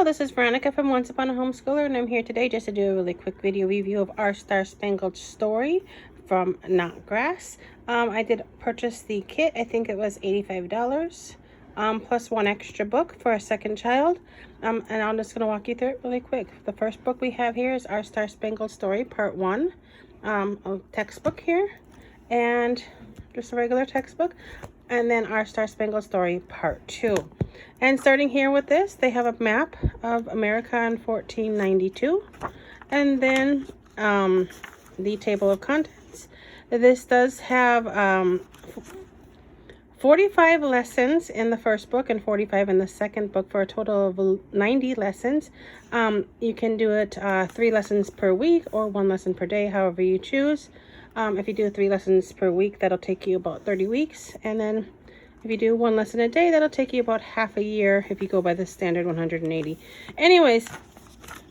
Hello, this is Veronica from Once Upon a Homeschooler, and I'm here today just to do a really quick video review of Our Star Spangled Story from Notgrass. I did purchase the kit. I think it was $85, plus one extra book for a second child. And I'm just going to walk you through it really quick. The first book we have here is Our Star Spangled Story, Part 1. A textbook here, and just a regular textbook. And then Our Star Spangled Story, Part 2. And starting here with this, they have a map of America in 1492. And then the table of contents. This does have 45 lessons in the first book and 45 in the second book for a total of 90 lessons. You can do it 3 lessons per week or 1 lesson per day, however you choose. If you do 3 lessons per week, that'll take you about 30 weeks. And then if you do 1 lesson a day, that'll take you about half a year if you go by the standard 180. Anyways,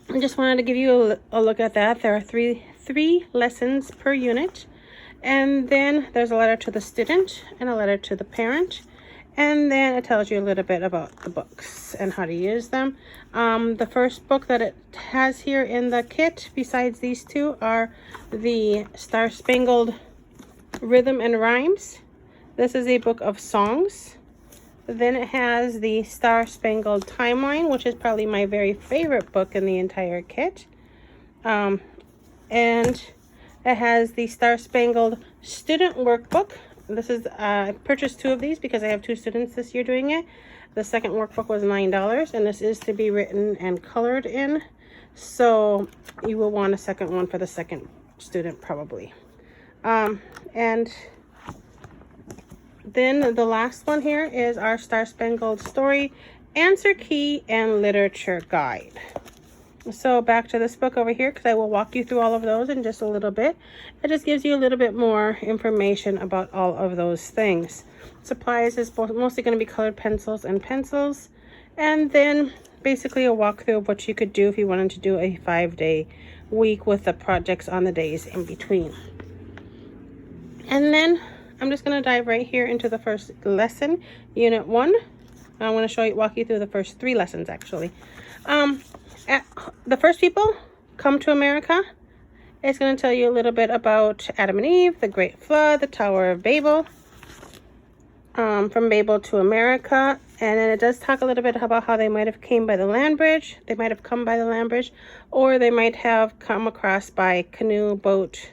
I just wanted to give you a look at that. There are three lessons per unit. And then there's a letter to the student and a letter to the parent. And then it tells you a little bit about the books and how to use them. The first book that it has here in the kit, besides these two, are the Star Spangled Rhythm and Rhymes. This is a book of songs. Then it has the Star Spangled Timeline, which is probably my very favorite book in the entire kit. And it has the Star Spangled Student Workbook. This is, I purchased 2 of these because I have 2 students this year doing it. The second workbook was $9, and this is to be written and colored in. So you will want a second one for the second student probably. And then the last one here is Our Star Spangled Story, Answer Key, and Literature Guide. So back to this book over here, because I will walk you through all of those in just a little bit. It just gives you a little bit more information about all of those things. Supplies is mostly going to be colored pencils and pencils. And then basically a walkthrough of what you could do if you wanted to do a 5-day week with the projects on the days in between. And then I'm just going to dive right here into the first lesson, Unit 1. I want to walk you through the first 3 lessons actually. The first people come to America. It's going to tell you a little bit about Adam and Eve, the Great Flood, the Tower of Babel, from Babel to America. And then it does talk a little bit about how they might have came by the land bridge. They might have come by the land bridge, or they might have come across by canoe, boat,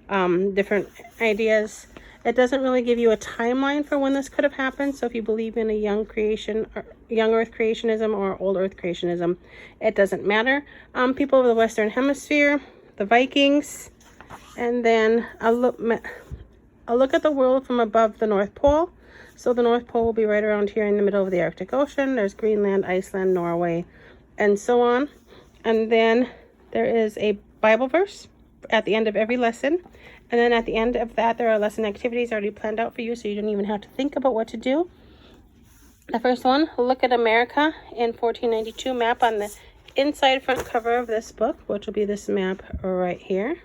different ideas. It doesn't really give you a timeline for when this could have happened. So if you believe in a young Earth creationism or old Earth creationism, it doesn't matter. People of the Western Hemisphere, the Vikings, and then a look at the world from above the North Pole. So the North Pole will be right around here in the middle of the Arctic Ocean. There's Greenland, Iceland, Norway, and so on. And then there is a Bible verse at the end of every lesson. And then at the end of that, there are lesson activities already planned out for you, so you don't even have to think about what to do. The first one, look at America in 1492 map on the inside front cover of this book, which will be this map right here.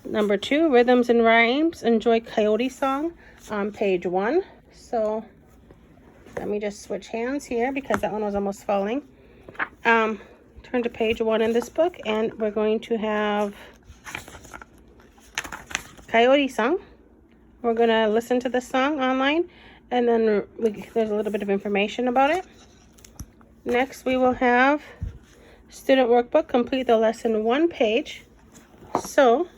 Number 2, Rhythms and Rhymes, Enjoy Coyote Song on page 1. So let me just switch hands here because that one was almost falling. Turn to page 1 in this book, and we're going to have Coyote Song. We're going to listen to the song online, and then there's a little bit of information about it. Next, we will have Student Workbook, complete the lesson 1 page. So,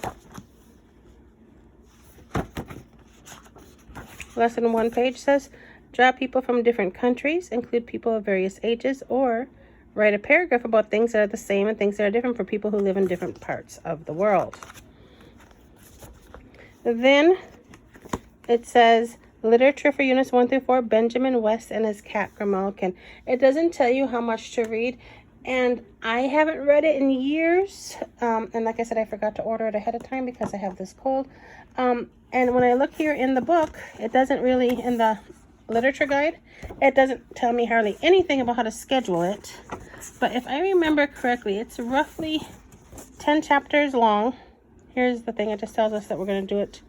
lesson 1 page says, draw people from different countries, include people of various ages, or write a paragraph about things that are the same and things that are different for people who live in different parts of the world. Then it says Literature for Units 1 through 4, Benjamin West and His Cat Grimalkin. It doesn't tell you how much to read, and I haven't read it in years. And like I said, I forgot to order it ahead of time because I have this cold. And when I look here in the book, it doesn't really, in the literature guide, it doesn't tell me hardly anything about how to schedule it. But if I remember correctly, it's roughly 10 chapters long. Here's the thing, it just tells us that we're going to do it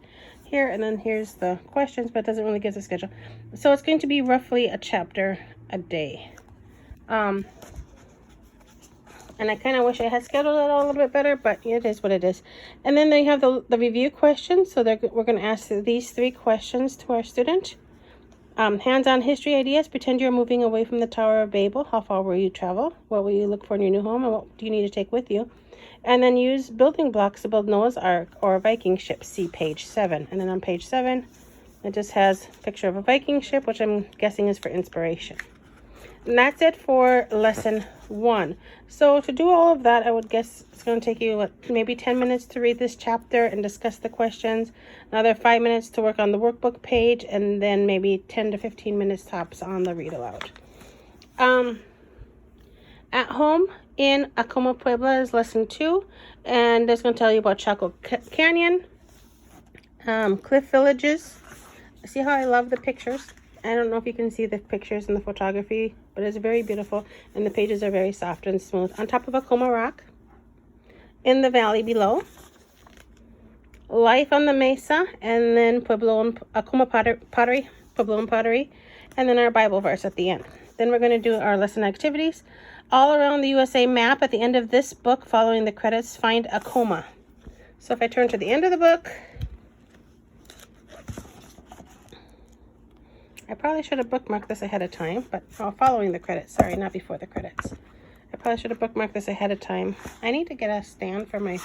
here, and then here's the questions, but it doesn't really give us a schedule. So it's going to be roughly a chapter a day. And I kind of wish I had scheduled it a little bit better, but it is what it is. And then they have the review questions. So we're going to ask these 3 questions to our student. Hands-on history ideas. Pretend you're moving away from the Tower of Babel. How far will you travel? What will you look for in your new home? And what do you need to take with you? And then use building blocks to build Noah's Ark or a Viking ship. See page 7. And then on page 7, it just has a picture of a Viking ship, which I'm guessing is for inspiration. And that's it for lesson 1. So to do all of that, I would guess it's going to take you maybe 10 minutes to read this chapter and discuss the questions, another 5 minutes to work on the workbook page, and then maybe 10 to 15 minutes tops on the read aloud. At home in Acoma Puebla is lesson 2, and it's going to tell you about Chaco Canyon, cliff villages. See how I love the pictures? I don't know if you can see the pictures and the photography, but it's very beautiful, and the pages are very soft and smooth. On top of Acoma Rock, in the valley below, life on the mesa, and then Acoma pottery, Puebloan pottery, and then our Bible verse at the end. Then we're going to do our lesson activities. All around the USA map at the end of this book, following the credits, find Acoma. So if I turn to the end of the book, I probably should have bookmarked this ahead of time, but following the credits, sorry, not before the credits. I probably should have bookmarked this ahead of time. I need to get a stand for my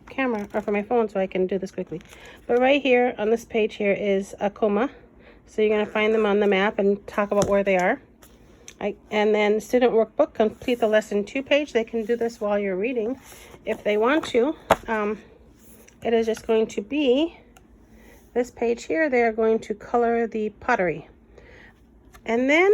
camera, or for my phone, so I can do this quickly. But right here on this page here is Acoma. So you're going to find them on the map and talk about where they are. And then student workbook, complete the lesson 2 page. They can do this while you're reading if they want to. It is just going to be this page here. They are going to color the pottery. And then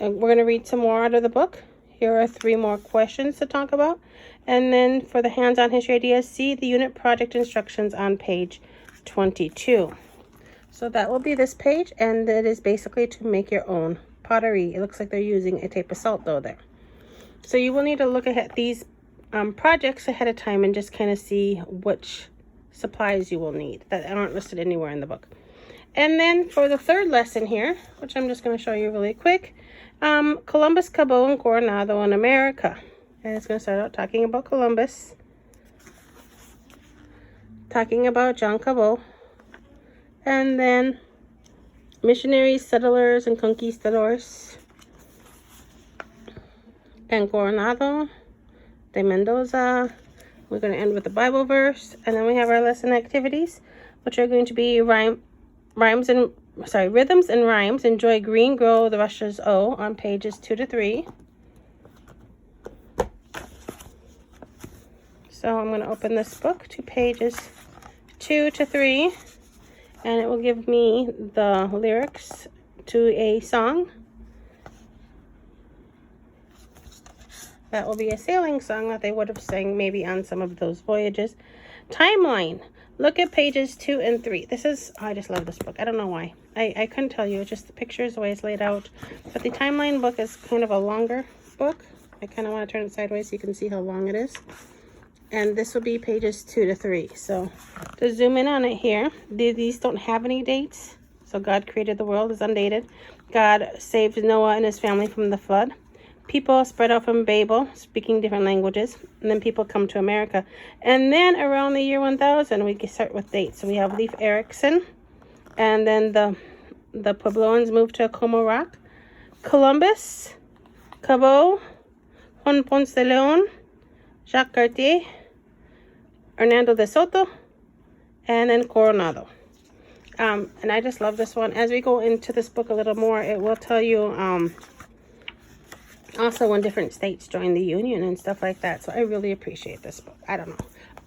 we're going to read some more out of the book. Here are 3 more questions to talk about. And then for the hands-on history ideas, see the unit project instructions on page 22. So that will be this page, and it is basically to make your own pottery. It looks like they're using a tape of salt though there. So you will need to look at these projects ahead of time and just kind of see which supplies you will need that aren't listed anywhere in the book. And then for the 3rd lesson here, which I'm just going to show you really quick, Columbus, Cabot, and Coronado in America. And it's going to start out talking about Columbus, talking about John Cabot, and then missionaries, settlers, and conquistadors, and Coronado de Mendoza. We're going to end with the Bible verse, and then we have our lesson activities, which are going to be rhythms and rhymes. Enjoy green, grow the Russia's O on pages 2 to 3. So I'm going to open this book to pages 2 to 3, and it will give me the lyrics to a song. That will be a sailing song that they would have sang maybe on some of those voyages. Timeline. Look at pages 2 and 3. This is, I just love this book. I don't know why. I couldn't tell you. It's just the pictures, the way it's laid out. But the timeline book is kind of a longer book. I kind of want to turn it sideways so you can see how long it is. And this will be pages 2 to 3. So to zoom in on it here, these don't have any dates. So God created the world is undated. God saved Noah and his family from the flood. People spread out from Babel, speaking different languages, and then people come to America. And then around the year 1000, we can start with dates. So we have Leif Erikson, and then the Puebloans moved to Acoma Rock. Columbus, Cabot, Juan Ponce de Leon, Jacques Cartier, Hernando de Soto, and then Coronado. And I just love this one. As we go into this book a little more, it will tell you also when different states joined the Union and stuff like that. So I really appreciate this book. I don't know.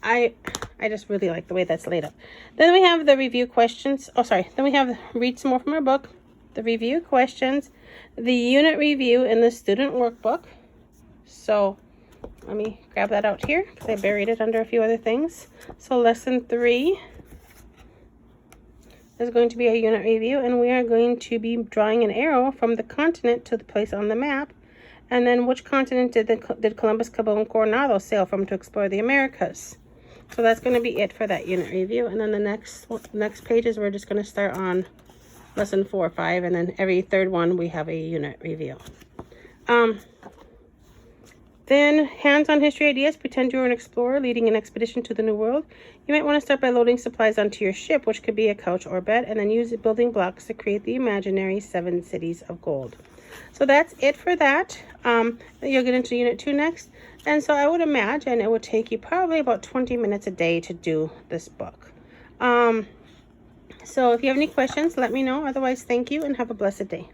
I just really like the way that's laid out. Then we have the review questions. Oh, sorry. Then we have read some more from our book. The review questions. The unit review in the student workbook. So let me grab that out here because I buried it under a few other things. So lesson 3 is going to be a unit review. And we are going to be drawing an arrow from the continent to the place on the map. And then which continent did Columbus, Cabot, and Coronado sail from to explore the Americas? So that's going to be it for that unit review. And then the next pages, we're just going to start on lesson 4 or 5. And then every third one, we have a unit review. Then hands-on history ideas. Pretend you're an explorer leading an expedition to the New World. You might want to start by loading supplies onto your ship, which could be a couch or bed, and then use the building blocks to create the imaginary 7 cities of gold. So that's it for that. You'll get into Unit 2 next. And so I would imagine it would take you probably about 20 minutes a day to do this book. So if you have any questions, let me know. Otherwise, thank you and have a blessed day.